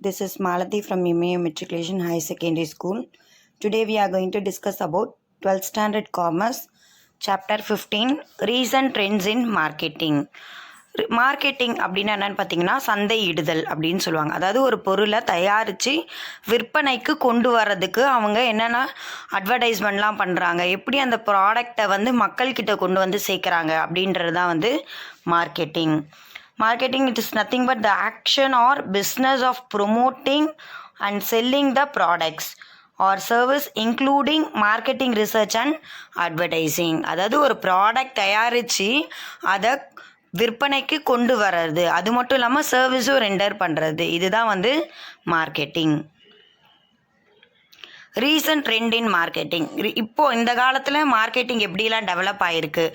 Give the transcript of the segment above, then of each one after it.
This is Malathi from MA Matriculation High Secondary School. Today we are going to discuss about 12th Standard Commerce, Chapter 15, Recent Trends in Marketing. Marketing அப்படின்னா என்னென்னு பார்த்தீங்கன்னா சந்தையிடுதல் அப்படின்னு சொல்லுவாங்க. அதாவது ஒரு பொருளை தயாரித்து விற்பனைக்கு கொண்டு வர்றதுக்கு அவங்க என்னென்ன அட்வர்டைஸ்மெண்ட்லாம் பண்ணுறாங்க, எப்படி அந்த ப்ராடக்டை மக்கள்கிட்ட கொண்டு வந்து சேர்க்குறாங்க அப்படின்றது தான் marketing. Marketing, it is nothing but the action or business of promoting and selling the products or service including marketing research and advertising. அதாவது ஒரு ப்ராடக்ட் தயாரித்து அதை விற்பனைக்கு கொண்டு வர்றது, அது மட்டும் இல்லாமல் சர்வீஸும் ரெண்டர் பண்ணுறது, இதுதான் மார்க்கெட்டிங். ரீசன்ட் ட்ரெண்ட் இன் மார்க்கெட்டிங். இப்போது இந்த காலத்தில் மார்க்கெட்டிங் எப்படிலாம் டெவலப் ஆகிருக்கு.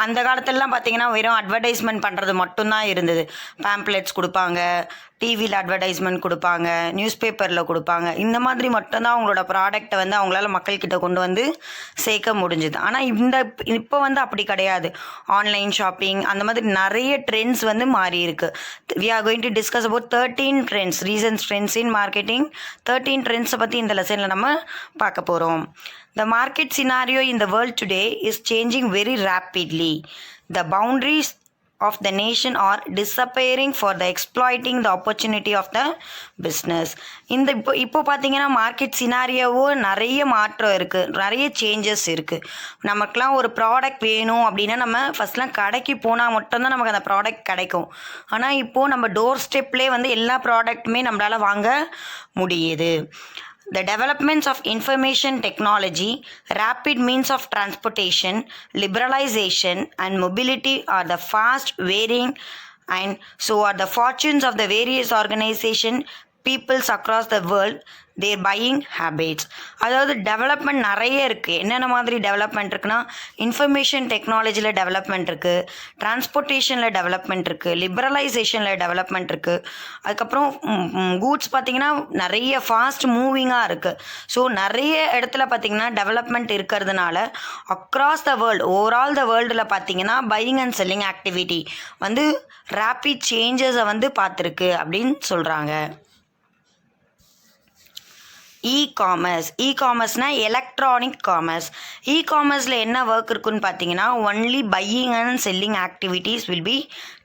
அந்த காலத்துலலாம் பார்த்திங்கன்னா வெறும் அட்வர்டைஸ்மெண்ட் பண்ணுறது மட்டும்தான் இருந்தது. பேம்ப்ளெட்ஸ் கொடுப்பாங்க, டிவியில் அட்வர்டைஸ்மெண்ட் கொடுப்பாங்க, நியூஸ் பேப்பரில் கொடுப்பாங்க. இந்த மாதிரி மட்டும்தான் அவங்களோட ப்ராடக்டை அவங்களால மக்கள்கிட்ட கொண்டு வந்து சேர்க்க முடிஞ்சுது. ஆனால் இப்போ அப்படி கிடையாது. ஆன்லைன் ஷாப்பிங் அந்த மாதிரி நிறைய ட்ரெண்ட்ஸ் மாறி இருக்கு. We are going to discuss about 13 trends, recent trends in marketing. 13 ட்ரெண்ட்ஸை பற்றி இந்த லெசனில் நம்ம பார்க்க போகிறோம். The market scenario in the world today is changing very rapidly. The boundaries of the nation are disappearing for the exploiting the opportunity of the business. இப்போ பார்த்தீங்கன்னா market சினாரியோவோ நிறைய மாற்றம் இருக்குது, நிறைய சேஞ்சஸ் இருக்குது. நமக்குலாம் ஒரு ப்ராடக்ட் வேணும் அப்படின்னா நம்ம ஃபஸ்ட்லாம் கடைக்கு போனால் மட்டும்தான் நமக்கு அந்த ப்ராடக்ட் கிடைக்கும். ஆனால் இப்போது நம்ம டோர் ஸ்டெப்லேயே எல்லா ப்ராடக்ட்டுமே நம்மளால் வாங்க முடியுது. The developments of information technology, rapid means of transportation, liberalization and mobility are the fast varying, and so are the fortunes of the various organization peoples across the world, their buying habits. அதாவது development நிறைய இருக்குது. என்னென்ன மாதிரி development இருக்குன்னா, information டெக்னாலஜியில் development இருக்குது, டிரான்ஸ்போர்ட்டேஷனில் development இருக்குது, லிபரலைசேஷனில் development இருக்குது. அதுக்கப்புறம் கூட்ஸ் பார்த்திங்கன்னா நிறைய ஃபாஸ்ட் மூவிங்காக இருக்குது. ஸோ நிறைய இடத்துல பார்த்திங்கன்னா டெவலப்மெண்ட் இருக்கிறதுனால across the world, overall the வேர்ல்டில் பார்த்திங்கன்னா buying and selling activity rapid சேஞ்சஸை பார்த்துருக்கு அப்படின்னு சொல்கிறாங்க. இ-காமர்ஸ்னால் எலக்ட்ரானிக் காமர்ஸ். இ-காமர்ஸில் என்ன ஒர்க் இருக்குன்னு பார்த்தீங்கன்னா, only buying and selling activities will be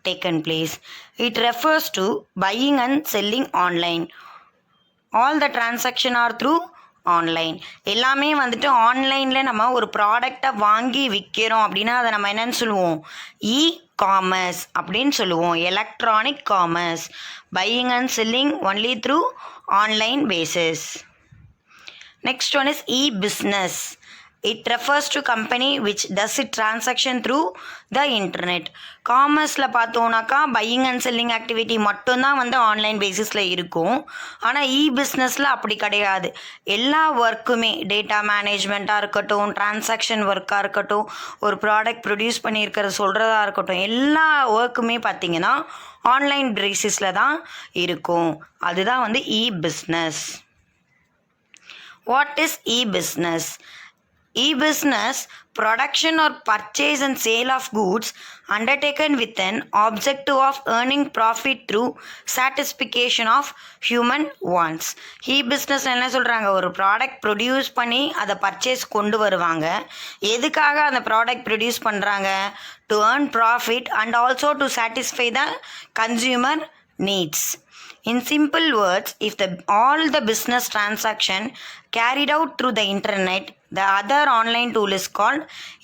taken place. It refers to buying and selling online. All the transaction are through online. எல்லாமே ஆன்லைனில் நம்ம ஒரு ப்ராடக்டை வாங்கி விற்கிறோம் அப்படின்னா அதை நம்ம என்னன்னு சொல்லுவோம், இ-காமர்ஸ் அப்படின்னு சொல்லுவோம். Electronic commerce, buying and selling only through online basis. Next one is e-business. It refers to company which does its transaction through the internet. காமர்ஸில் பார்த்தோன்னாக்கா பையிங் அண்ட் செல்லிங் ஆக்டிவிட்டி மட்டும்தான் ஆன்லைன் பேசிஸில் இருக்கும். ஆனால் இ-பிஸ்னஸில் அப்படி கிடையாது. எல்லா ஒர்க்குமே, டேட்டா மேனேஜ்மெண்ட்டாக இருக்கட்டும், டிரான்சாக்ஷன் ஒர்க்காக இருக்கட்டும், ஒரு ப்ராடக்ட் ப்ரொடியூஸ் பண்ணியிருக்கிற சொல்கிறதா இருக்கட்டும், எல்லா ஒர்க்குமே பார்த்திங்கன்னா ஆன்லைன் பேசிஸில் தான் இருக்கும். அதுதான் இ-பிஸ்னஸ். What is e-business? E-business, production or purchase and sale of goods undertaken with an objective of earning profit through satisfaction of human wants. E-business என்ன சொல்கிறாங்க, ஒரு ப்ராடக்ட் ப்ரொடியூஸ் பண்ணி அதை பர்ச்சேஸ் கொண்டு வருவாங்க. எதுக்காக அந்த ப்ராடக்ட் ப்ரொடியூஸ் பண்ணுறாங்க? To earn profit and also to satisfy the consumer needs. In simple words, if all the business transaction carried out through the internet, the other online tool is called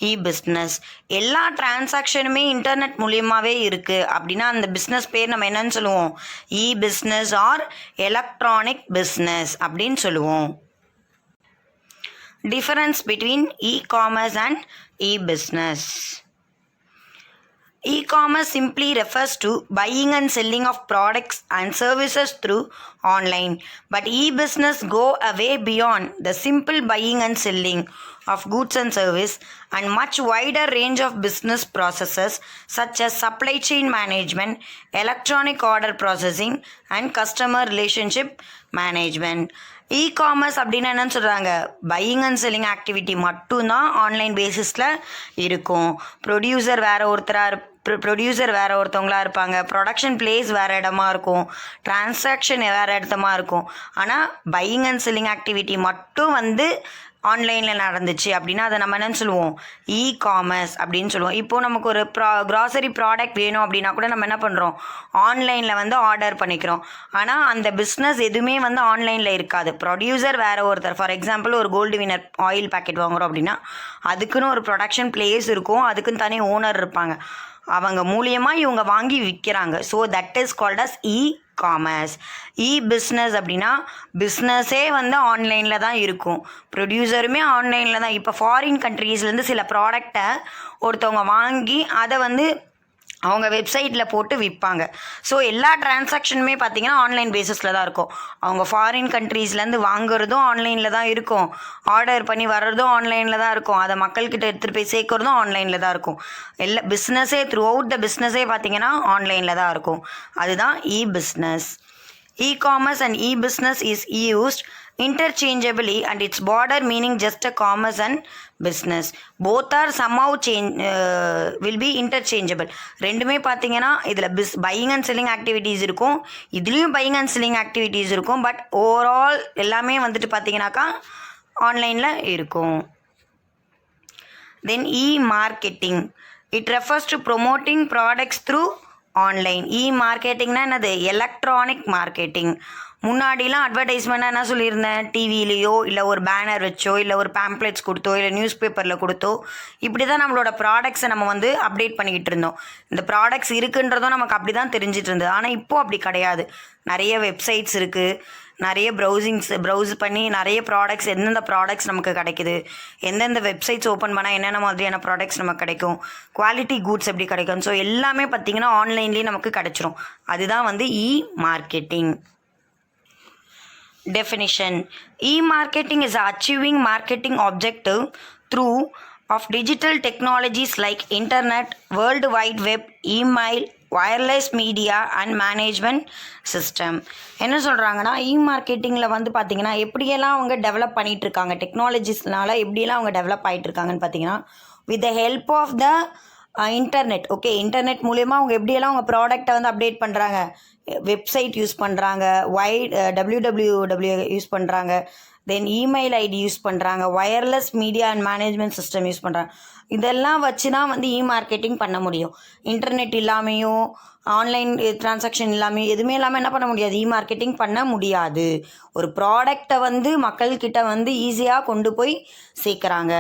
e-business. எல்லா டிரான்சாக்ஷனுமே internet மூலியமாகவே இருக்குது அப்படின்னா அந்த business பேர் நம்ம என்னன்னு சொல்லுவோம், இ-பிஸ்னஸ் R electronic business அப்படின்னு சொல்லுவோம். Difference between e commerce and e business. E-commerce simply refers to buying and selling of products and services through online. But e-business go away beyond the simple buying and selling of goods and service and much wider range of business processes such as supply chain management, electronic order processing and customer relationship management. E-commerce அப்படின்னா என்னன்னு சொல்கிறாங்க, buying and selling activity மட்டும்தான் online பேசிஸில் இருக்கும். Producer வேறு ஒருத்தராக producer வேறு ஒருத்தவங்களா இருப்பாங்க, ப்ரொடக்ஷன் பிளேஸ் வேறு இடமா இருக்கும், டிரான்சாக்ஷன் வேறு இடமா இருக்கும். ஆனால் பையிங் அண்ட் செல்லிங் ஆக்டிவிட்டி மட்டும் வந்து ஆன்லைனில் நடந்துச்சு அப்படின்னா அதை நம்ம என்னன்னு சொல்லுவோம், காமர்ஸ் அப்படின்னு சொல்லுவோம். இப்போது நமக்கு ஒரு க்ராசரி ப்ராடக்ட் வேணும் அப்படின்னா கூட நம்ம என்ன பண்ணுறோம், ஆன்லைனில் வந்து ஆர்டர் பண்ணிக்கிறோம். ஆனால் அந்த பிஸ்னஸ் எதுவுமே வந்து ஆன்லைனில் இருக்காது. ப்ரொடியூசர் வேறு ஒருத்தர், ஃபார் எக்ஸாம்பிள் ஒரு கோல்டு வினர் ஆயில் பேக்கெட் வாங்குகிறோம் அப்படின்னா அதுக்குன்னு ஒரு ப்ரொடக்ஷன் பிளேஸ் இருக்கும், அதுக்குன்னு தனி ஓனர் இருப்பாங்க, அவங்க மூலியமாக இவங்க வாங்கி விற்கிறாங்க. So that is called as commerce. Business அப்படின்னா பிஸ்னஸே வந்து ஆன்லைனில் தான் இருக்கும், ப்ரொடியூசருமே ஆன்லைனில் தான். இப்போ ஃபாரின் கண்ட்ரீஸ்லேருந்து சில ப்ராடக்டை ஒருத்தவங்க வாங்கி அதை வந்து அவங்க வெப்சைட்டில் போட்டு விற்பாங்க. ஸோ எல்லா டிரான்சாக்ஷனுமே பார்த்திங்கன்னா ஆன்லைன் பேஸிஸில் தான் இருக்கும். அவங்க ஃபாரின் கண்ட்ரீஸ்லேருந்து வாங்குறதும் ஆன்லைனில் தான் இருக்கும், ஆர்டர் பண்ணி வர்றதும் ஆன்லைனில் தான் இருக்கும், அதை மக்கள்கிட்ட எடுத்துகிட்டு போய் சேர்க்குறதும் ஆன்லைனில் தான் இருக்கும். எல்லா பிஸ்னஸே த்ரூ அவுட் த பிஸ்னஸே பார்த்திங்கன்னா ஆன்லைனில் தான் இருக்கும். அதுதான் business. E-commerce and e-business is used interchangeably and its border meaning just a commerce and business. Both are somehow will be interchangeable. ரெண்டுமே பார்த்தீங்கன்னா இதில் பையிங் அண்ட் செல்லிங் ஆக்டிவிட்டீஸ் இருக்கும், இதுலேயும் பையிங் அண்ட் செல்லிங் ஆக்டிவிட்டீஸ் இருக்கும். பட் ஓவரால் எல்லாமே வந்துட்டு பார்த்தீங்கன்னாக்கா ஆன்லைனில் இருக்கும். Then marketing. It refers to promoting products through online. மார்க்கெட்டிங்னா என்னது, எலக்ட்ரானிக் மார்க்கெட்டிங். முன்னாடிலாம் அட்வர்டைஸ்மெண்ட்டாக என்ன சொல்லியிருந்தேன், டிவிலேயோ இல்லை ஒரு பேனர் வச்சோ இல்லை ஒரு பேம்ப்ளெட்ஸ் கொடுத்தோ இல்லை நியூஸ் பேப்பரில் கொடுத்தோ இப்படி தான் நம்மளோட ப்ராடக்ட்ஸை நம்ம வந்து அப்டேட் பண்ணிக்கிட்டு இருந்தோம். இந்த ப்ராடக்ட்ஸ் இருக்குன்றதும் நமக்கு அப்படி தான் தெரிஞ்சிட்டு இருந்தது. ஆனால் இப்போது அப்படி கிடையாது. நிறைய வெப்சைட்ஸ் இருக்குது, நிறைய ப்ரௌஸ் பண்ணி நிறைய ப்ராடக்ட்ஸ், எந்தெந்த ப்ராடக்ட்ஸ் நமக்கு கிடைக்குது, எந்தெந்த வெப்சைட்ஸ் ஓப்பன் பண்ணால் என்னென்ன மாதிரியான ப்ராடக்ட்ஸ் நமக்கு கிடைக்கும், குவாலிட்டி கூட்ஸ் எப்படி கிடைக்கும். ஸோ எல்லாமே பார்த்திங்கன்னா ஆன்லைன்லேயே நமக்கு கிடைச்சிரும். அதுதான் வந்து marketing. Definition. E-marketing is achieving marketing objective through of digital technologies like internet, world wide web, email, wireless media and management system. என்ன சொல்கிறாங்கன்னா மார்க்கெட்டிங்கில் வந்து பார்த்திங்கன்னா எப்படியெல்லாம் அவங்க டெவலப் பண்ணிகிட்டு இருக்காங்க, டெக்னாலஜிஸ்னால எப்படியெல்லாம் அவங்க டெவலப் ஆகிட்டு இருக்காங்கன்னு பார்த்தீங்கன்னா with the help of the internet. Okay, internet மூலயமா அவங்க எப்படியெல்லாம் அவங்க ப்ராடக்டை வந்து அப்டேட் பண்ணுறாங்க, வெப்சைட் யூஸ் பண்ணுறாங்க, www யூஸ் பண்ணுறாங்க, தென் இமெயில் ஐடி யூஸ் பண்ணுறாங்க, wireless media and management system use பண்ணுறாங்க. இதெல்லாம் வச்சு தான் வந்து மார்க்கெட்டிங் பண்ண முடியும். இன்டர்நெட் இல்லாமையும் ஆன்லைன் டிரான்சாக்ஷன் இல்லாமல் எதுவுமே இல்லாமல் என்ன பண்ண முடியாது, மார்க்கெட்டிங் பண்ண முடியாது. ஒரு ப்ராடக்டை வந்து மக்கள்கிட்ட வந்து ஈஸியாக கொண்டு போய் சேர்க்குறாங்க.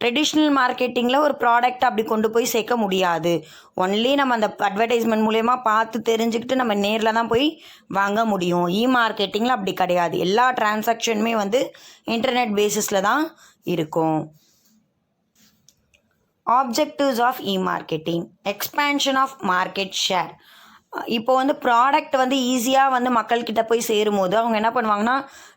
ட்ரெடிஷ்னல் மார்க்கெட்டிங்கில் ஒரு ப்ராடக்ட் அப்படி கொண்டு போய் சேர்க்க முடியாது. ஒன்லி நம்ம அந்த அட்வர்டைஸ்மெண்ட் மூலயமா பார்த்து தெரிஞ்சுக்கிட்டு நம்ம நேரில் தான் போய் வாங்க முடியும். மார்க்கெட்டிங்கில் அப்படி கிடையாது. எல்லா டிரான்சாக்ஷனுமே வந்து இன்டர்நெட் பேசிஸில் தான் இருக்கும். Objectives of marketing. Expansion of market share. இப்போ வந்து ப்ராடக்ட் வந்து ஈஸியாக வந்து மக்கள்கிட்ட போய் சேரும்போது அவங்க என்ன பண்ணுவாங்கன்னா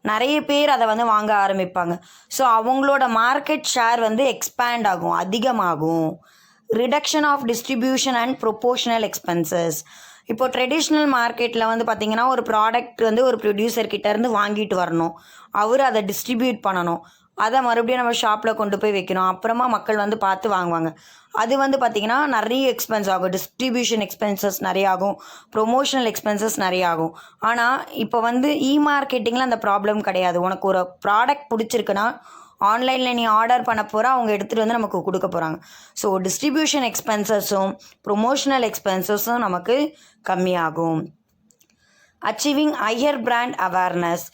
நிறைய பேர் அதை வந்து வாங்க ஆரம்பிப்பாங்க. ஸோ அவங்களோட மார்க்கெட் ஷேர் வந்து எக்ஸ்பேண்ட் ஆகும், அதிகமாகும். Reduction of distribution and promotional expenses. இப்போ ட்ரெடிஷ்னல் மார்க்கெட்டில் வந்து பார்த்திங்கன்னா ஒரு ப்ராடக்ட் வந்து ஒரு ப்ரொடியூசர்கிட்டேருந்து வாங்கிட்டு வரணும், அவர் அதை டிஸ்ட்ரிபியூட் பண்ணணும், அதை மறுபடியும் நம்ம ஷாப்பில் கொண்டு போய் வைக்கணும், அப்புறமா மக்கள் வந்து பார்த்து வாங்குவாங்க. அது வந்து பார்த்திங்கன்னா நிறைய எக்ஸ்பென்ஸ் ஆகும், டிஸ்ட்ரிபியூஷன் எக்ஸ்பென்சஸ் நிறைய ஆகும், ப்ரொமோஷனல் எக்ஸ்பென்சஸ் நிறைய ஆகும். ஆனால் இப்போ வந்து மார்க்கெட்டிங்கில் அந்த ப்ராப்ளம் கிடையாது. உனக்கு ஒரு ப்ராடக்ட் பிடிச்சிருக்குன்னா ஆன்லைனில் நீ ஆர்டர் பண்ண போகிற, அவங்க எடுத்துகிட்டு வந்து நமக்கு கொடுக்க போகிறாங்க. ஸோ டிஸ்ட்ரிபியூஷன் எக்ஸ்பென்சஸும் ப்ரொமோஷனல் எக்ஸ்பென்சஸும் நமக்கு கம்மியாகும். Achieving higher brand awareness.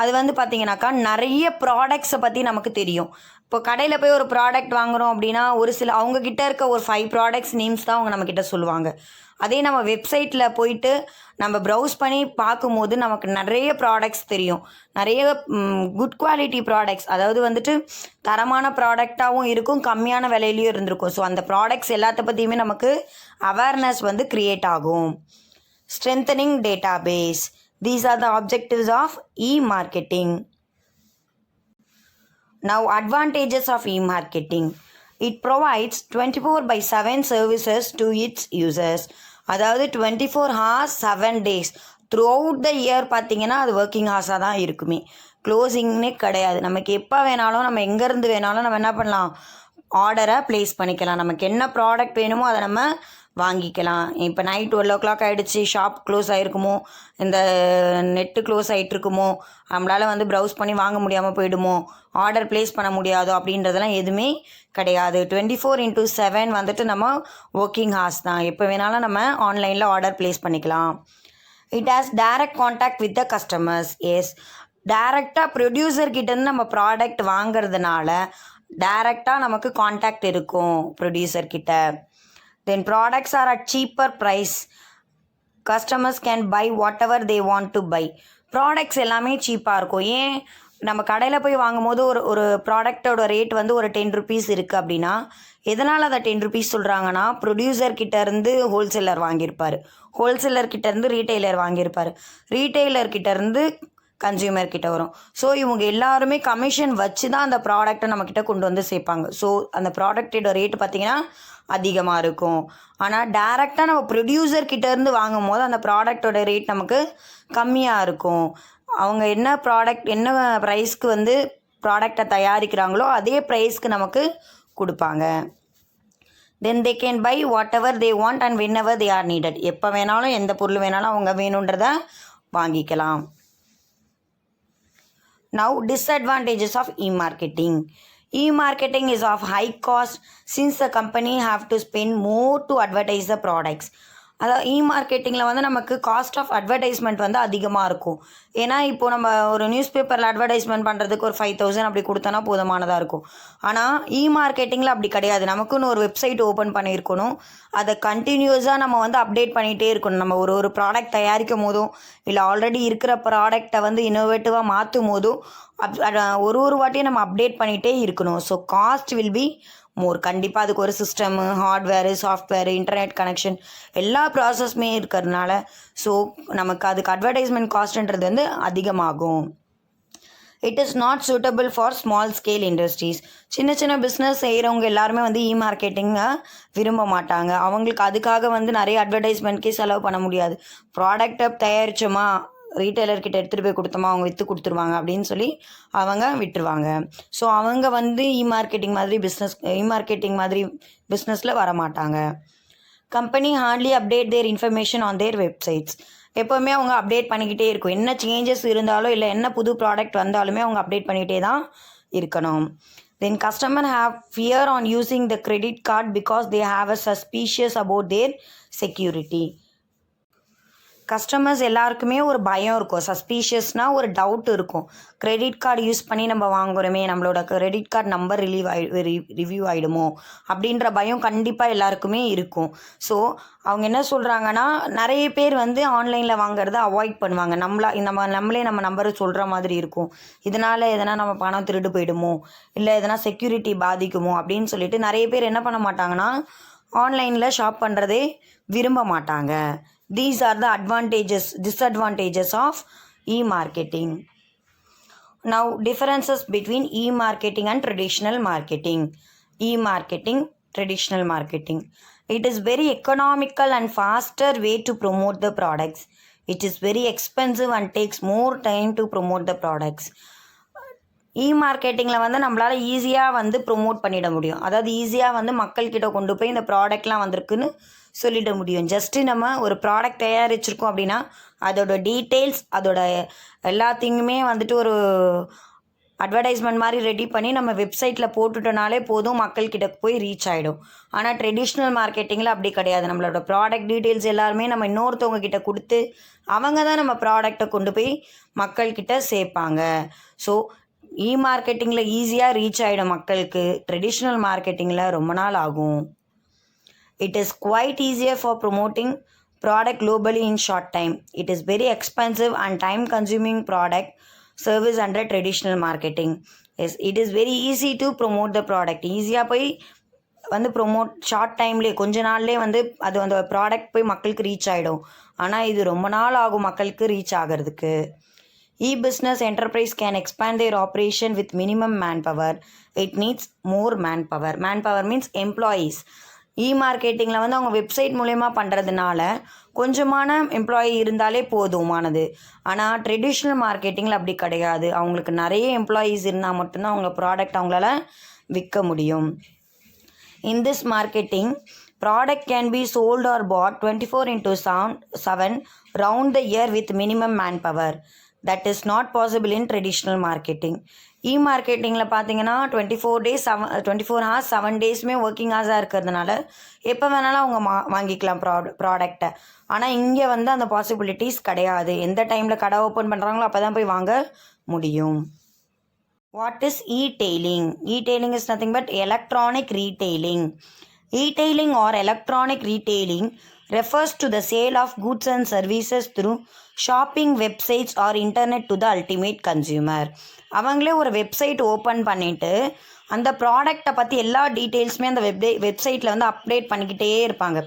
அது வந்து பார்த்திங்கனாக்கா நிறைய ப்ராடக்ட்ஸை பற்றி நமக்கு தெரியும். இப்போ கடையில் போய் ஒரு ப்ராடக்ட் வாங்குகிறோம் அப்படின்னா ஒரு சில அவங்கக்கிட்ட இருக்க ஒரு 5 ப்ராடக்ட்ஸ் நேம்ஸ் தான் அவங்க நம்மக்கிட்ட சொல்லுவாங்க. அதே நம்ம வெப்சைட்டில் போயிட்டு நம்ம ப்ரௌஸ் பண்ணி பார்க்கும்போது நமக்கு நிறைய ப்ராடக்ட்ஸ் தெரியும், நிறைய குட் குவாலிட்டி ப்ராடக்ட்ஸ், அதாவது வந்துட்டு தரமான ப்ராடக்டாகவும் இருக்கும், கம்மியான விலையிலையும் இருந்திருக்கும். ஸோ அந்த ப்ராடக்ட்ஸ் எல்லாத்த பற்றியுமே நமக்கு அவேர்னஸ் வந்து க்ரியேட் ஆகும். Strengthening database. These are the objectives of marketing. Now, advantages of marketing. It provides 24/7 services to its users. அதாவது 24 hours 7 days throughout the year பார்த்திங்கன்னா அது ஒர்க்கிங் ஹார்ஸாக தான் இருக்குமே, க்ளோசிங்னே கிடையாது. நமக்கு எப்போ வேணாலும் நம்ம எங்கேருந்து வேணாலும் நம்ம என்ன பண்ணலாம், ஆர்டரை ப்ளேஸ் பண்ணிக்கலாம். நமக்கு என்ன ப்ராடக்ட் வேணுமோ அதை நம்ம வாங்கிக்கலாம். இப்போ நைட் 12 ஆகிடுச்சு, ஷாப் க்ளோஸ் ஆகிருக்குமோ, இந்த நெட்டு க்ளோஸ் ஆகிட்டுருக்குமோ, நம்மளால் வந்து ப்ரௌஸ் பண்ணி வாங்க முடியாமல் போயிடுமோ, ஆர்டர் ப்ளேஸ் பண்ண முடியாதோ அப்படின்றதெல்லாம் எதுவுமே கிடையாது. 24/7 வந்துட்டு நம்ம ஒர்க்கிங் ஹார்ஸ் தான். எப்போ வேணாலும் நம்ம ஆன்லைனில் ஆர்டர் ப்ளேஸ் பண்ணிக்கலாம். It has direct contact with the customers. Yes, டைரெக்டாக ப்ரொடியூசர்கிட்டேருந்து நம்ம ப்ராடக்ட் வாங்கிறதுனால டைரெக்டாக நமக்கு கான்டாக்ட் இருக்கும் ப்ரொடியூசர்கிட்ட. Then products are at cheaper price. Customers can buy whatever they want to buy. Products எல்லாமே சீப்பாக இருக்கும். ஏன் நம்ம கடையில் போய் வாங்கும் போது ஒரு ப்ராடக்டோட ரேட் வந்து ஒரு 10 ருபீஸ் இருக்குது அப்படின்னா, எதனால் அதை 10 ருபீஸ் சொல்கிறாங்கன்னா, ப்ரொடியூசர்கிட்டேருந்து ஹோல்சேலர் வாங்கியிருப்பார், ஹோல்சேலர்கிட்டேருந்து ரீட்டெய்லர் வாங்கியிருப்பார், ரீட்டெய்லர்கிட்டேருந்து கன்சியூமர் கிட்ட வரும். ஸோ இவங்க எல்லாருமே கமிஷன் வச்சு தான் அந்த ப்ராடக்டை நம்மக்கிட்ட கொண்டு வந்து சேர்ப்பாங்க. ஸோ அந்த ப்ராடக்டோட ரேட்டு பார்த்திங்கன்னா அதிகமாக இருக்கும். ஆனால் டைரெக்டாக நம்ம ப்ரொடியூசர்கிட்டேருந்து வாங்கும் போது அந்த ப்ராடக்டோட ரேட் நமக்கு கம்மியாக இருக்கும். அவங்க என்ன ப்ராடக்ட் என்ன ப்ரைஸ்க்கு வந்து ப்ராடக்டை தயாரிக்கிறாங்களோ அதே ப்ரைஸ்க்கு நமக்கு கொடுப்பாங்க. Then they can buy whatever they want and whenever they are needed. எப்போ வேணாலும் எந்த பொருள் வேணாலும் அவங்க வேணுன்றத வாங்கிக்கலாம். Now, disadvantages of e-marketing. E-marketing is of high cost since the company have to spend more to advertise the products. அதாவது இ-மார்க்கெட்டிங்கில் வந்து நமக்கு காஸ்ட் ஆஃப் அட்வர்டைஸ்மெண்ட் வந்து அதிகமாக இருக்கும். ஏன்னா இப்போது நம்ம ஒரு நியூஸ் பேப்பரில் அட்வர்டைஸ்மெண்ட் பண்ணுறதுக்கு ஒரு 5,000 அப்படி கொடுத்தோன்னா போதுமானதாக இருக்கும். ஆனால் இ-மார்க்கெட்டிங்கில் அப்படி கிடையாது. நமக்குன்னு ஒரு வெப்சைட் ஓப்பன் பண்ணியிருக்கணும், அதை கண்டினியூஸாக நம்ம வந்து அப்டேட் பண்ணிகிட்டே இருக்கணும். நம்ம ஒரு ப்ராடக்ட் தயாரிக்கும் போதும் இல்லை ஆல்ரெடி இருக்கிற ப்ராடக்டை வந்து இன்னோவேட்டிவாக மாற்றும் போதும் ஒரு வாட்டியும் நம்ம அப்டேட் பண்ணிகிட்டே இருக்கணும். So cost will be more. கண்டிப்பாக அதுக்கு ஒரு system, hardware, software, internet connection எல்லா ப்ராசஸுமே இருக்கிறதுனால ஸோ நமக்கு அதுக்கு அட்வர்டைஸ்மெண்ட் காஸ்ட்ன்றது வந்து அதிகமாகும். It is not suitable for small scale industries. சின்ன பிஸ்னஸ் செய்கிறவங்க எல்லாருமே வந்து இ-மார்க்கெட்டிங்கை விரும்ப மாட்டாங்க. அவங்களுக்கு அதுக்காக வந்து நிறைய அட்வர்டைஸ்மெண்ட்கே செலவு பண்ண முடியாது. ப்ராடக்டை தயாரித்தோமா, ரீட்டைலர்கிட்ட எடுத்துகிட்டு போய் கொடுத்தோமா, அவங்க விற்று கொடுத்துருவாங்க அப்படின்னு சொல்லி அவங்க விட்டுருவாங்க. ஸோ அவங்க வந்து இ-மார்க்கெட்டிங் மாதிரி பிஸ்னஸில் வரமாட்டாங்க. Company hardly update their information on their websites. எப்போவுமே அவங்க அப்டேட் பண்ணிக்கிட்டே இருக்கும். என்ன சேஞ்சஸ் இருந்தாலும் இல்லை என்ன புது ப்ராடக்ட் வந்தாலுமே அவங்க அப்டேட் பண்ணிக்கிட்டே தான் இருக்கணும். Then customer have fear on using the credit card because they have a suspicious about their security. Customers எல்லாருக்குமே ஒரு பயம் இருக்கும். சஸ்பீஷியஸ்னால் ஒரு டவுட் இருக்கும். கிரெடிட் கார்டு யூஸ் பண்ணி நம்ம வாங்குகிறோமே, நம்மளோட கிரெடிட் கார்டு நம்பர் ரிவ்யூ ஆகிடுமோ அப்படின்ற பயம் கண்டிப்பாக எல்லாருக்குமே இருக்கும். ஸோ அவங்க என்ன சொல்கிறாங்கன்னா, நிறைய பேர் வந்து ஆன்லைனில் வாங்குறத அவாய்ட் பண்ணுவாங்க. நம்மளே நம்ம நம்பரை சொல்கிற மாதிரி இருக்கும். இதனால் எதனா நம்ம பணம் திருடு போயிடுமோ, இல்லை எதனா செக்யூரிட்டி பாதிக்குமோ அப்படின்னு சொல்லிட்டு நிறைய பேர் என்ன பண்ண மாட்டாங்கன்னா ஆன்லைனில் ஷாப் பண்ணுறதே விரும்ப மாட்டாங்க. These are the disadvantages of e-marketing. Now, differences between e-marketing and traditional marketing. E-marketing, traditional marketing. It is very economical and faster way to promote the products. It is very expensive and takes more time to promote the products. இ-மார்க்கெட்டிங்கில் வந்து நம்மளால் ஈஸியாக வந்து promote பண்ணிட முடியும். அதாவது ஈஸியாக வந்து மக்கள்கிட்ட கொண்டு போய் இந்த ப்ராடக்ட்லாம் வந்திருக்குன்னு சொல்லிட முடியும். ஜஸ்ட்டு நம்ம ஒரு ப்ராடக்ட் தயாரிச்சிருக்கோம் அப்படின்னா அதோட டீட்டெயில்ஸ், அதோட எல்லாத்தையுமே வந்துட்டு ஒரு அட்வர்டைஸ்மெண்ட் மாதிரி ரெடி பண்ணி நம்ம வெப்சைட்டில் போட்டுட்டோனாலே போதும், மக்கள்கிட்ட போய் ரீச் ஆகிடும். ஆனால் ட்ரெடிஷ்னல் மார்க்கெட்டிங்கில் அப்படி கிடையாது. நம்மளோட ப்ராடக்ட் டீட்டெயில்ஸ் எல்லாருமே நம்ம இன்னொருத்தவங்க கிட்ட கொடுத்து அவங்க தான் நம்ம ப்ராடக்டை கொண்டு போய் மக்கள்கிட்ட சேர்ப்பாங்க. ஸோ இ-மார்க்கெட்டிங்கில் ஈஸியாக ரீச் ஆகிடும் மக்களுக்கு. ட்ரெடிஷ்னல் மார்க்கெட்டிங்கில் ரொம்ப நாள் ஆகும். It is quite easier for promoting product globally in short time. It is very expensive and time consuming product service under traditional marketing. Yes, it is very easy to promote the product. ஈஸியாக போய் வந்து promote short டைம்லேயே கொஞ்ச நாள்லேயே வந்து அது அந்த product போய் மக்களுக்கு ரீச் ஆகிடும். ஆனால் இது ரொம்ப நாள் ஆகும் மக்களுக்கு ரீச் ஆகிறதுக்கு. E-business enterprise can expand their operation with minimum manpower. It needs more manpower. Manpower means employees. இ-மார்க்கெட்டிங்கில் வந்து அவங்க வெப்சைட் மூலயமா பண்ணுறதுனால கொஞ்சமான எம்ப்ளாயி இருந்தாலே போதுமானது. ஆனால் ட்ரெடிஷ்னல் மார்க்கெட்டிங்கில் அப்படி கிடையாது. அவங்களுக்கு நிறைய எம்ப்ளாயீஸ் இருந்தால் மட்டும்தான் அவங்க ப்ராடக்ட் அவங்களால விற்க முடியும். In this marketing, product can be sold or bought 24 into 7 round the year with minimum manpower. That is not possible in traditional marketing. இ-மார்க்கெட்டிங்கில் பார்த்தீங்கன்னா 24 hours 7 டேஸுமே ஒர்க்கிங் ஹவர்ஸாக இருக்கிறதுனால எப்போ வேணாலும் அவங்க வாங்கிக்கலாம் ப்ராடக்டை. ஆனால் இங்கே வந்து அந்த பாசிபிலிட்டிஸ் கிடையாது. எந்த டைமில் கடை ஓப்பன் பண்ணுறாங்களோ அப்போ தான் போய் வாங்க முடியும். What is e-tailing? E-tailing is nothing but electronic retailing. E-tailing or electronic retailing refers to the sale of goods and services through shopping websites or internet to the ultimate consumer. அவங்களே ஒரு website open பண்ணிவிட்டு அந்த ப்ராடக்டை பற்றி எல்லா டீட்டெயில்ஸுமே அந்த வெப்சைட்டில் வந்து அப்டேட் பண்ணிக்கிட்டே இருப்பாங்க.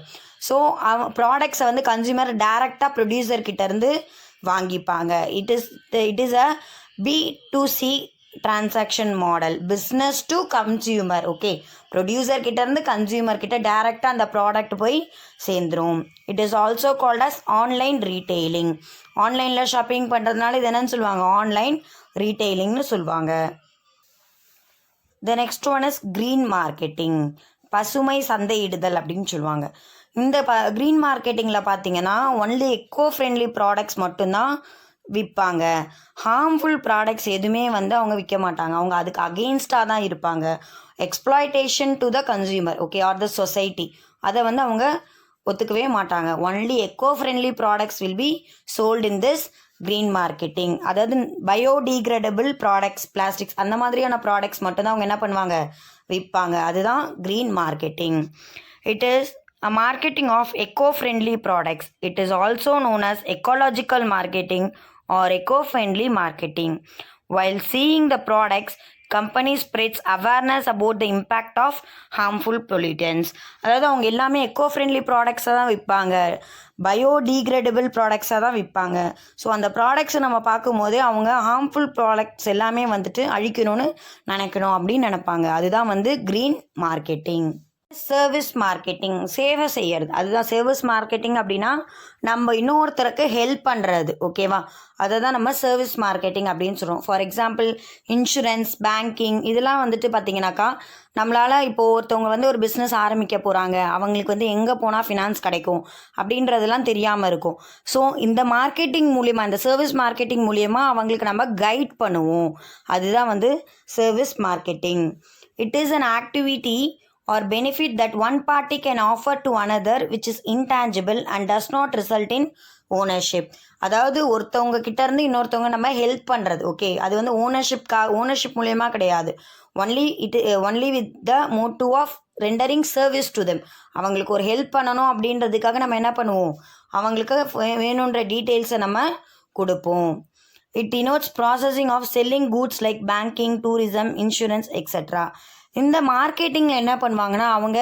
ஸோ ப்ராடக்ட்ஸை வந்து கன்சியூமர் டைரெக்டாக ப்ரொடியூசர்கிட்டேருந்து வாங்கிப்பாங்க. It is a B2C transaction model, business to consumer. Okay, producer கிட்டேருந்து கன்சியூமர் கிட்ட டைரெக்டாக அந்த ப்ராடக்ட் போய் சேர்ந்துடும். It is also called as online retailing. ஆன்லைனில் ஷாப்பிங் பண்ணுறதுனால இது என்னன்னு சொல்லுவாங்க, ஆன்லைன் ரீட்டெயிலிங்னு சொல்லுவாங்க. The next one is green marketing, பசுமை சந்தையிடுதல் அப்படின்னு சொல்லுவாங்க. இந்த க்ரீன் மார்க்கெட்டிங்கில் பார்த்தீங்கன்னா ஒன்லி எக்கோ ஃப்ரெண்ட்லி ப்ராடக்ட்ஸ் மட்டும்தான் விற்பாங்க. ஹார்ம்ஃபுல் ப்ராடக்ட்ஸ் எதுவுமே வந்து அவங்க விற்க மாட்டாங்க. அவங்க அதுக்கு அகெயின்ஸ்டாக தான் இருப்பாங்க. Exploitation to the consumer, okay, R the society, அதை வந்து அவங்க ஒத்துக்கவே மாட்டாங்க. Only echo friendly products will be sold in this green marketing. அதாவது பயோடிகிரேடபிள் ப்ராடக்ட்ஸ், பிளாஸ்டிக்ஸ் அந்த மாதிரியான ப்ராடக்ட்ஸ் மட்டும்தான் அவங்க என்ன பண்ணுவாங்க, விற்பாங்க. அதுதான் green marketing. It is a marketing of eco-friendly products. It is also known as ecological marketing or eco-friendly marketing. While seeing the products, company spreads awareness about the impact of harmful pollutants. அதாவது அவங்க எல்லாமே echo friendly ப்ராடக்ட்ஸை தான் விற்பாங்க, biodegradable ப்ராடக்ட்ஸாக தான் விற்பாங்க. So அந்த ப்ராடக்ட்ஸை நம்ம பார்க்கும்போதே அவங்க ஹார்ம்ஃபுல் ப்ராடக்ட்ஸ் எல்லாமே வந்துட்டு அழிக்கணும்னு நினைக்கணும் அப்படின்னு நினைப்பாங்க. அதுதான் வந்து க்ரீன் மார்க்கெட்டிங். சர்வீஸ் மார்க்கெட்டிங், சேவை செய்கிறது, அதுதான் சர்வீஸ் மார்க்கெட்டிங். அப்படின்னா நம்ம இன்னொருத்தருக்கு ஹெல்ப் பண்ணுறது, ஓகேவா, அதை தான் நம்ம சர்வீஸ் மார்க்கெட்டிங் அப்படின்னு சொல்கிறோம். ஃபார் எக்ஸாம்பிள் இன்சூரன்ஸ், பேங்கிங், இதெல்லாம் வந்துட்டு பார்த்தீங்கன்னாக்கா நம்மளால் இப்போது ஒருத்தவங்க வந்து ஒரு பிஸ்னஸ் ஆரம்பிக்க போகிறாங்க, அவங்களுக்கு வந்து எங்கே போனால் ஃபினான்ஸ் கிடைக்கும் அப்படின்றதெல்லாம் தெரியாமல் இருக்கும். ஸோ இந்த மார்க்கெட்டிங் மூலிமா, இந்த சர்வீஸ் மார்க்கெட்டிங் மூலிமா அவங்களுக்கு நம்ம கைட் பண்ணுவோம். அதுதான் வந்து service marketing. It is an activity or benefit that one party can offer to another which is intangible and does not result in ownership. அதாவது ஒருத்தவங்க கிட்ட இருந்து இன்னொருத்தவங்க நம்ம ஹெல்ப் பண்ணுறது, ஓகே, அது வந்து ஓனர்ஷிப் மூலியமாக கிடையாது. Only with the motive of rendering service to them. அவங்களுக்கு ஒரு ஹெல்ப் பண்ணணும் அப்படின்றதுக்காக நம்ம என்ன பண்ணுவோம், அவங்களுக்கு வேணுன்ற டீட்டெயில்ஸை நம்ம கொடுப்போம். It denotes processing of selling goods like banking, tourism, insurance, etc. இந்த மார்க்கெட்டிங்கில் என்ன பண்ணுவாங்கன்னா அவங்க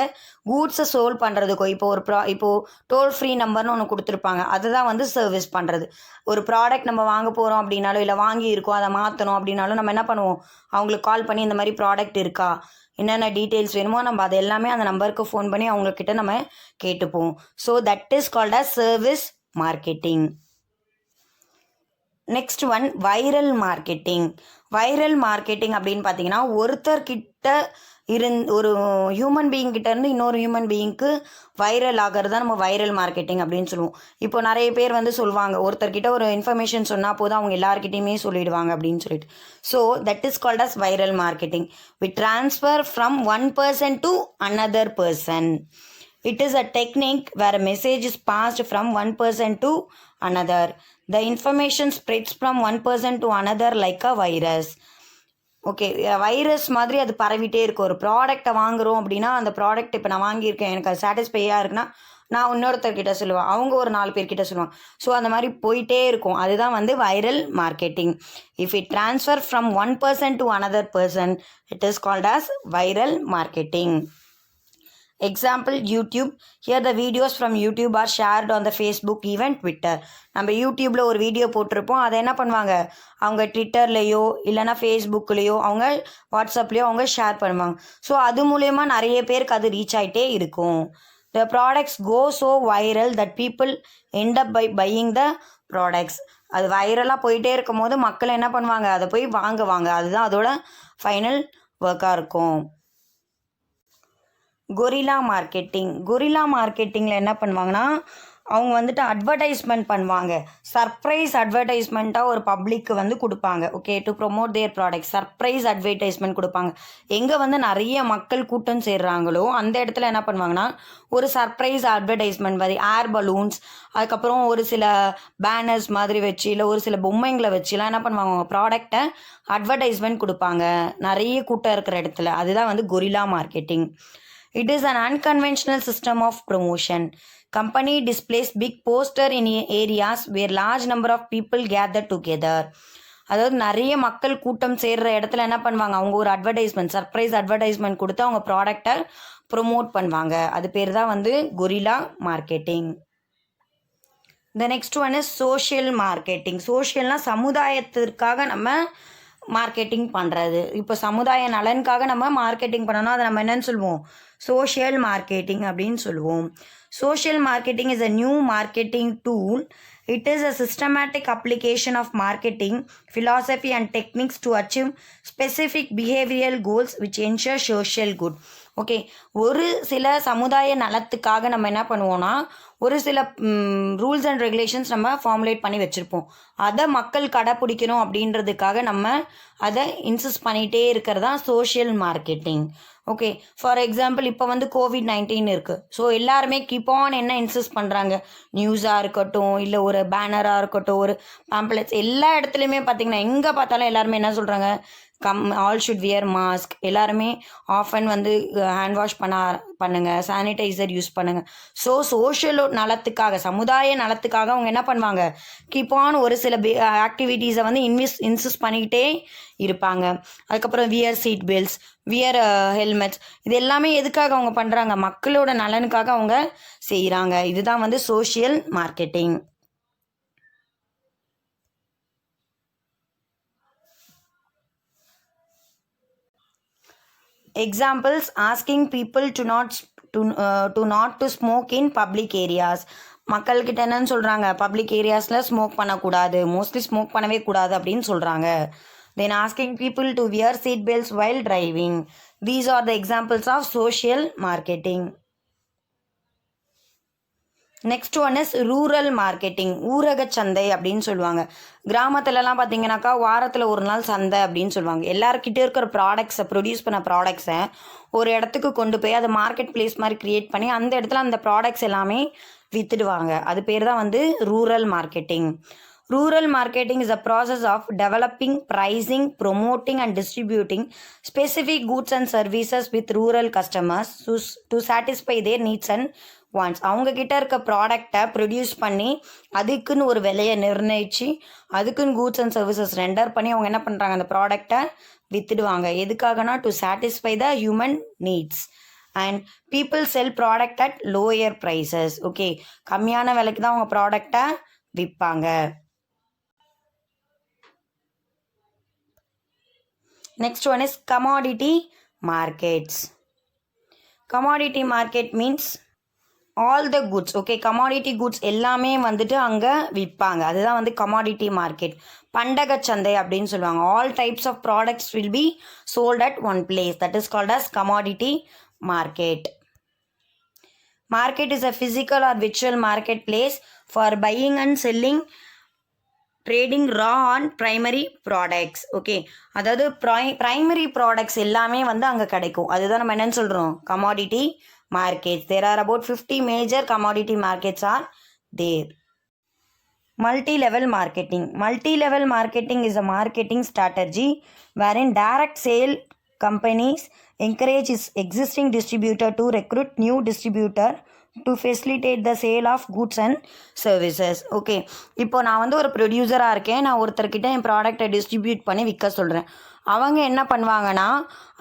கூட்ஸை சோல்வ் பண்ணுறதுக்கோ இப்போது டோல் ஃப்ரீ நம்பர்னு ஒன்று கொடுத்துருப்பாங்க, அதுதான் வந்து சர்வீஸ் பண்ணுறது. ஒரு ப்ராடக்ட் நம்ம வாங்க போகிறோம் அப்படின்னாலும் இல்லை வாங்கி இருக்கோம் அதை மாற்றணும் அப்படின்னாலும் நம்ம என்ன பண்ணுவோம், அவங்களுக்கு கால் பண்ணி இந்த மாதிரி ப்ராடக்ட் இருக்கா, என்னென்ன டீட்டெயில்ஸ் வேணுமோ நம்ம அது எல்லாமே அந்த நம்பருக்கு ஃபோன் பண்ணி அவங்கக்கிட்ட நம்ம கேட்டுப்போம். So that is called as service marketing. Next one viral marketing. Viral marketing அப்படின்னு பார்த்தீங்கன்னா ஒருத்தர்கிட்ட ஒரு ஹியூமன் பீயிங் கிட்ட இருந்து இன்னொரு ஹியூமன் பீயிங்க்கு வைரல் ஆகிறது தான் நம்ம வைரல் மார்க்கெட்டிங் அப்படின்னு சொல்லுவோம். இப்போ நிறைய பேர் வந்து சொல்லுவாங்க, ஒருத்தர்கிட்ட ஒரு இன்ஃபர்மேஷன் சொன்னால் போதும் அவங்க எல்லாருக்கிட்டையுமே சொல்லிடுவாங்க அப்படின்னு சொல்லிட்டு. So that is called as viral marketing. We transfer from one person to another person. It is a technique where a message is passed from one person to another. The information spreads from one person to another like a virus. Okay, virus மாதிரி அது பரவிட்டே இருக்கும். ஒரு ப்ராடக்டை வாங்குகிறோம் அப்படின்னா அந்த product இப்போ நான் வாங்கியிருக்கேன், எனக்கு அது சாட்டிஸ்ஃபையாக இருக்குன்னா நான் இன்னொருத்தர்கிட்ட சொல்லுவேன், அவங்க ஒரு 4 பேர்கிட்ட சொல்லுவாங்க. ஸோ அந்த மாதிரி போயிட்டே இருக்கும். அதுதான் வந்து viral marketing. If it transfer from one person to another person, it is called as viral marketing. Example, YouTube. Here the videos from YouTube are shared on the Facebook, even Twitter. நம்ம யூடியூப்பில் ஒரு video போட்டிருப்போம், அதை என்ன பண்ணுவாங்க, அவங்க ட்விட்டர்லேயோ இல்லைனா ஃபேஸ்புக்லேயோ அவங்க வாட்ஸ்அப்லேயோ அவங்க ஷேர் பண்ணுவாங்க. ஸோ அது மூலயமா நிறைய பேருக்கு அது ரீச் ஆகிட்டே இருக்கும். The products go so viral that people end up by buying the products. அது வைரலாக போயிட்டே இருக்கும் போது மக்கள் என்ன பண்ணுவாங்க, அதை போய் வாங்குவாங்க. அதுதான் அதோட ஃபைனல் ஒர்க்காக இருக்கும். Gorilla marketing. கொரில்லா மார்க்கெட்டிங்கில் என்ன பண்ணுவாங்கன்னா, அவங்க வந்துட்டு அட்வர்டைஸ்மெண்ட் பண்ணுவாங்க. சர்ப்ரைஸ் அட்வர்டைஸ்மெண்ட்டாக ஒரு பப்ளிக்கு வந்து கொடுப்பாங்க. Okay, to promote their product surprise advertisement கொடுப்பாங்க. எங்கே வந்து நிறைய மக்கள் கூட்டம் சேர்றாங்களோ அந்த இடத்துல என்ன பண்ணுவாங்கன்னா, ஒரு சர்ப்ரைஸ் அட்வர்டைஸ்மெண்ட் மாதிரி ஏர் பலூன்ஸ், அதுக்கப்புறம் ஒரு சில பேனர்ஸ் மாதிரி வச்சு, இல்லை ஒரு சில பொம்மைங்களை வச்சுலாம் என்ன பண்ணுவாங்க, அவங்க ப்ராடக்டை அட்வர்டைஸ்மெண்ட் கொடுப்பாங்க நிறைய கூட்டம் இருக்கிற இடத்துல. அதுதான் வந்து guerrilla marketing. It is an unconventional system of promotion. Company displays big poster in areas where large number of people gather together. அதாவது நிறைய மக்கள் கூட்டம் சேர்ற இடத்துல என்ன பண்ணுவாங்க, அவங்க ஒரு அட்வர்டைஸ்மெண்ட் சர்ப்ரைஸ் அட்வர்டைஸ்மெண்ட் கொடுத்து அவங்க ப்ராடக்டை ப்ரொமோட் பண்ணுவாங்க. அது பேர் தான் வந்து guerrilla marketing. The next one is social marketing. சோஷியல்னால் சமுதாயத்திற்காக நம்ம மார்க்கெட்டிங் பண்ணுறது. இப்போ சமுதாய நலனுக்காக நம்ம மார்க்கெட்டிங் பண்ணணும், அதை நம்ம என்னன்னு சொல்லுவோம், சோஷியல் மார்க்கெட்டிங் அப்படின்னு சொல்லுவோம். Social marketing is a new marketing tool. It is a systematic application of marketing philosophy and techniques to achieve specific behavioral goals which ensure social good. Okay, ஒரு சில சமுதாய நலத்துக்காக நம்ம என்ன பண்ணுவோம்னா, ஒரு சில ரூல்ஸ் அண்ட் ரெகுலேஷன்ஸ் நம்ம ஃபார்முலேட் பண்ணி வச்சுருப்போம். அதை மக்கள் கடைப்பிடிக்கணும் அப்படின்றதுக்காக நம்ம அதை இன்சிஸ்ட் பண்ணிகிட்டே இருக்கிறது தான் social marketing. Okay, for example இப்போ வந்து COVID-19 இருக்குது. ஸோ எல்லாருமே கீப் ஆன் என்ன இன்சிஸ்ட் பண்ணுறாங்க, நியூஸாக இருக்கட்டும், இல்லை ஒரு பேனராக இருக்கட்டும், ஒரு பேம்ப்ளெட்ஸ், எல்லா இடத்துலையுமே பார்த்திங்கன்னா எங்கே பார்த்தாலும் எல்லாருமே என்ன சொல்கிறாங்க, ஆல் ஷுட் வியர் மாஸ்க், எல்லாருமே ஆஃபன் வந்து ஹேண்ட் வாஷ் பண்ணுங்கள், சானிடைசர் யூஸ் பண்ணுங்கள். ஸோ சோஷியல் நலத்துக்காக, சமுதாய நலத்துக்காக அவங்க என்ன பண்ணுவாங்க, கீப் ஆன் ஒரு சில ஆக்டிவிட்டீஸை வந்து இன்சிஸ்ட் பண்ணிக்கிட்டே இருப்பாங்க. அதுக்கப்புறம் wear seat belts, wear helmets, இது எல்லாமே எதுக்காக அவங்க பண்ணுறாங்க, மக்களோட நலனுக்காக அவங்க செய்கிறாங்க. இதுதான் வந்து social marketing. Examples: asking people to not to smoke in public areas. மக்கள்கிட்ட என்னன்னு சொல்கிறாங்க, பப்ளிக் ஏரியாஸில் ஸ்மோக் பண்ணக்கூடாது, மோஸ்ட்லி ஸ்மோக் பண்ணவே கூடாது அப்படின்னு சொல்கிறாங்க. Then asking people to wear seat belts while driving. These are the examples of social marketing. Next one is rural marketing. ஊரக சந்தை அப்படின்னு சொல்லுவாங்க. கிராமத்துலலாம் பார்த்தீங்கன்னாக்கா வாரத்தில் ஒரு நாள் சந்தை அப்படின்னு சொல்லுவாங்க. எல்லாருக்கிட்டே இருக்கிற ப்ராடக்ட்ஸை, ப்ரொடியூஸ் பண்ண ப்ராடக்ட்ஸை ஒரு இடத்துக்கு கொண்டு போய் அதை மார்க்கெட் பிளேஸ் மாதிரி க்ரியேட் பண்ணி அந்த இடத்துல அந்த ப்ராடக்ட்ஸ் எல்லாமே விற்றுடுவாங்க. அது பேர் தான் வந்து rural marketing. Rural marketing is a process of developing, pricing, promoting and distributing specific goods and services with rural customers to satisfy their needs and wants. அவங்க கிட்ட இருக்க ப்ராடக்டை ப்ரொடியூஸ் பண்ணி அதுக்குன்னு ஒரு விலையை நிர்ணயித்து அதுக்குன்னு கூட்ஸ் அண்ட் சர்வீசஸ் ரெண்டர் பண்ணி அவங்க என்ன பண்ணுறாங்க, அந்த ப்ராடக்டை விற்றுடுவாங்க. எதுக்காகனா to satisfy the human needs. And people sell product at lower prices. Okay, கம்மியான விலைக்கு தான் அவங்க ப்ராடக்டை விற்பாங்க. Next one is commodity markets. Commodity market means all the goods. Okay, commodity goods எல்லாமே வந்துட்டு அங்கே விற்பாங்க. அதுதான் வந்து commodity market. பண்டக சந்தை அப்படின்னு சொல்லுவாங்க. All types of products will be sold at one place. That is called as commodity market. Market is a physical or virtual marketplace for buying and selling, trading raw on primary products. Okay, அதாவது primary products எல்லாமே வந்து அங்கே கிடைக்கும். அதுதான் நம்ம என்னென்னு சொல்கிறோம், commodity markets. There are about 50 major commodity markets are there. Multi level marketing. Multi level marketing is a marketing strategy wherein direct sale companies encourage its existing distributor to recruit new distributor to facilitate the sale of goods and services. Okay, இப்போ நான் வந்து ஒரு ப்ரொடியூசராக இருக்கேன். நான் ஒருத்தர்கிட்ட என் ப்ராடக்டை distribute பண்ணி விற்க சொல்கிறேன். அவங்க என்ன பண்ணுவாங்கன்னா,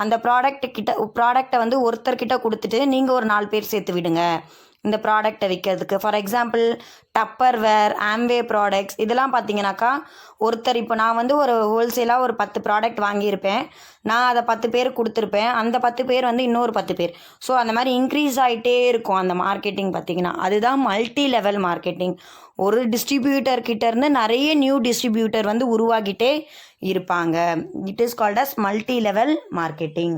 அந்த ப்ராடக்டை வந்து ஒருத்தர்கிட்ட கொடுத்துட்டு நீங்கள் ஒரு 4 பேர் சேர்த்து விடுங்க இந்த ப்ராடக்டை விற்கிறதுக்கு. For example Tupperware, Amway products, இதெல்லாம் பார்த்தீங்கன்னாக்கா ஒருத்தர், இப்போ நான் வந்து ஒரு ஹோல்சேலாக ஒரு 10 ப்ராடக்ட் வாங்கியிருப்பேன். நான் அதை 10 பேருக்கு கொடுத்துருப்பேன். அந்த 10 பேர் வந்து இன்னொரு 10 பேர். ஸோ அந்த மாதிரி இன்க்ரீஸ் ஆகிட்டே இருக்கும் அந்த மார்க்கெட்டிங் பார்த்திங்கன்னா. அதுதான் மல்டி லெவல் மார்க்கெட்டிங். ஒரு டிஸ்ட்ரிபியூட்டர்கிட்டேருந்து நிறைய நியூ டிஸ்ட்ரிபியூட்டர் வந்து உருவாகிட்டே இருப்பாங்க. It is called as multi level marketing.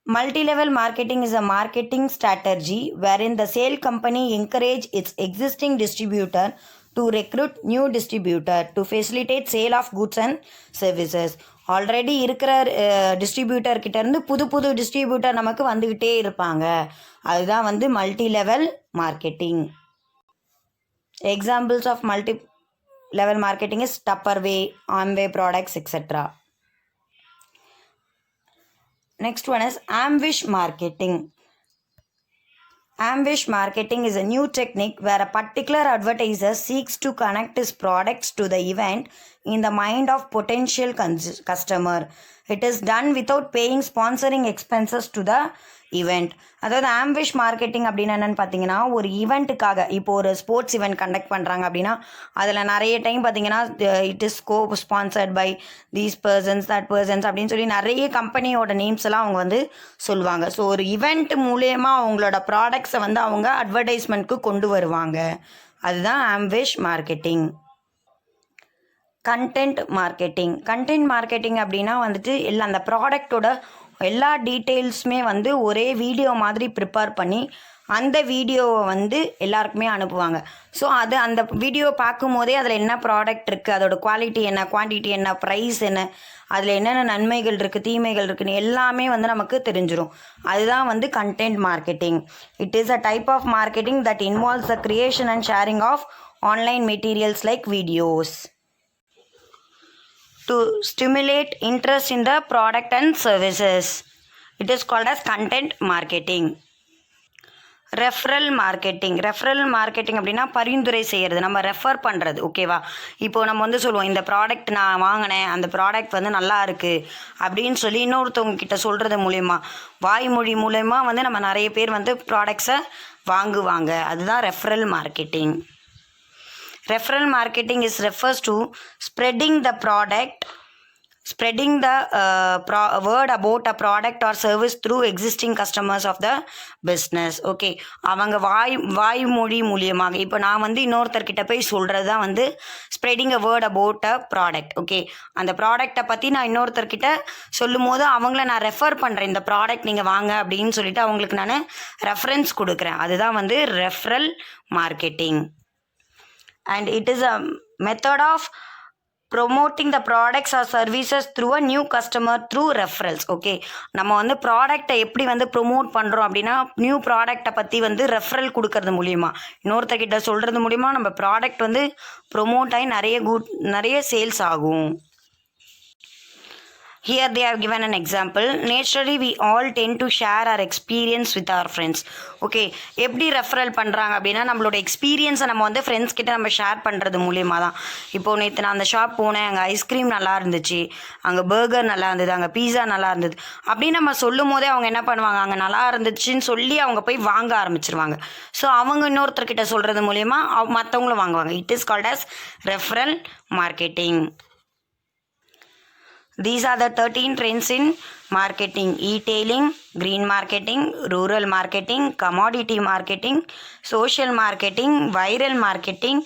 Multi-level marketing is a marketing strategy wherein the sale company encourage its existing distributor to recruit new distributor to facilitate sale of goods and services. Already இருக்கிற distributor கிட்ட இருந்து புது புது distributor நமக்கு வந்துக்கிட்டே இருப்பாங்க. அதுதான் வந்து multi level marketing. Examples of multi level marketing is Tupperware, Amway products etcetera. Next one is ambush marketing. Ambush marketing is a new technique where a particular advertiser seeks to connect his products to the event in the mind of potential customer. It is done without paying sponsoring expenses to the event. அதாவது ஆம்பிஷ் marketing அப்படின்னு என்னென்னு பார்த்தீங்கன்னா, ஒரு ஈவெண்ட்டுக்காக இப்போ ஒரு sports event conduct பண்ணுறாங்க அப்படின்னா அதில் நிறைய டைம் பார்த்தீங்கன்னா it is sponsored by these persons that persons அப்படின்னு சொல்லி நிறைய கம்பெனியோட நேம்ஸ் எல்லாம் அவங்க வந்து சொல்லுவாங்க. ஸோ ஒரு ஈவெண்ட் மூலயமா அவங்களோட ப்ராடக்ட்ஸை வந்து அவங்க அட்வர்டைஸ்மெண்ட்க்கு கொண்டு வருவாங்க. அதுதான் ஆம்பிஷ் மார்க்கெட்டிங். கண்டென்ட் மார்க்கெட்டிங் அப்படின்னா வந்துட்டு அந்த ப்ராடக்டோட எல்லா டீட்டெயில்ஸுமே வந்து ஒரே வீடியோ மாதிரி ப்ரிப்பேர் பண்ணி அந்த வீடியோவை வந்து எல்லாருக்குமே அனுப்புவாங்க. ஸோ அந்த வீடியோ பார்க்கும் போதே அதில் என்ன ப்ராடக்ட் இருக்குது, அதோட குவாலிட்டி என்ன, குவான்டிட்டி என்ன, ப்ரைஸ் என்ன, அதில் என்னென்ன நன்மைகள் இருக்குது, தீமைகள் இருக்குதுன்னு எல்லாமே வந்து நமக்கு தெரிஞ்சிடும். அதுதான் வந்து content marketing. It is a type of marketing that involves the creation and sharing of online materials like videos to stimulate interest in the product and services. It is called as content marketing. Referral marketing அப்படின்னா பரிந்துரை செய்கிறது, நம்ம refer பண்ணுறது. ஓகேவா? இப்போது நம்ம வந்து சொல்லுவோம், இந்த ப்ராடக்ட் நான் வாங்கினேன், அந்த ப்ராடக்ட் வந்து நல்லா இருக்குது அப்படின்னு சொல்லி இன்னொருத்தவங்க கிட்ட சொல்கிறது மூலயமா, வாய்மொழி மூலயமா வந்து நம்ம நிறைய பேர் வந்து ப்ராடக்ட்ஸை வாங்குவாங்க. அதுதான் referral marketing. Referral marketing refers to spreading the word about a product or service through existing customers of the business. Okay, அவங்க வாய்மொழி மூலியமாக இப்போ நான் வந்து இன்னொருத்தர்கிட்ட போய் சொல்கிறது தான் வந்து spreading a word about a product. Okay, அந்த ப்ராடக்டை பற்றி நான் இன்னொருத்தர்கிட்ட சொல்லும் போது அவங்கள நான் ரெஃபர் பண்ணுறேன், இந்த ப்ராடக்ட் நீங்கள் வாங்க அப்படின்னு சொல்லிட்டு அவங்களுக்கு நான் ரெஃபரன்ஸ் கொடுக்குறேன். அதுதான் வந்து referral marketing. And it is a method of promoting the products or services through a new customer through referrals. Okay, நம்ம வந்து ப்ராடக்டை எப்படி வந்து ப்ரொமோட் பண்ணுறோம் அப்படின்னா, நியூ ப்ராடக்டை பற்றி வந்து ரெஃபரல் கொடுக்கறது மூலிமா, இன்னொருத்தர்கிட்ட சொல்கிறது மூலிமா நம்ம ப்ராடக்ட் வந்து ப்ரொமோட் ஆகி நிறைய சேல்ஸ் ஆகும். Here they have given an example. Naturally, we all tend to share our experience with our friends. Okay, எப்படி ரெஃபரல் பண்ணுறாங்க அப்படின்னா, நம்மளோட எக்ஸ்பீரியன்ஸை நம்ம வந்து ஃப்ரெண்ட்ஸ் கிட்ட நம்ம ஷேர் பண்ணுறது மூலியமாக தான். இப்போது நேற்று நான் அந்த ஷாப் போனேன், அங்கே ஐஸ்கிரீம் நல்லா இருந்துச்சு, அங்கே பர்கர் நல்லா இருந்தது, அங்கே பீஸா நல்லா இருந்தது அப்படின்னு நம்ம சொல்லும் போதே அவங்க என்ன பண்ணுவாங்க, அங்கே நல்லா இருந்துச்சுன்னு சொல்லி அவங்க போய் வாங்க ஆரம்பிச்சிருவாங்க. ஸோ அவங்க இன்னொருத்தர்கிட்ட சொல்கிறது மூலயமா மற்றவங்களும் வாங்குவாங்க. It is called as referral marketing. These are the 13 trends in marketing: e-tailing, green marketing, rural marketing, commodity marketing, social marketing, viral marketing,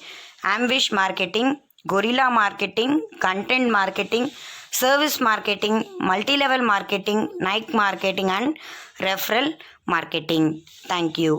ambush marketing, guerrilla marketing, content marketing, service marketing, multi-level marketing, niche marketing and referral marketing. Thank you.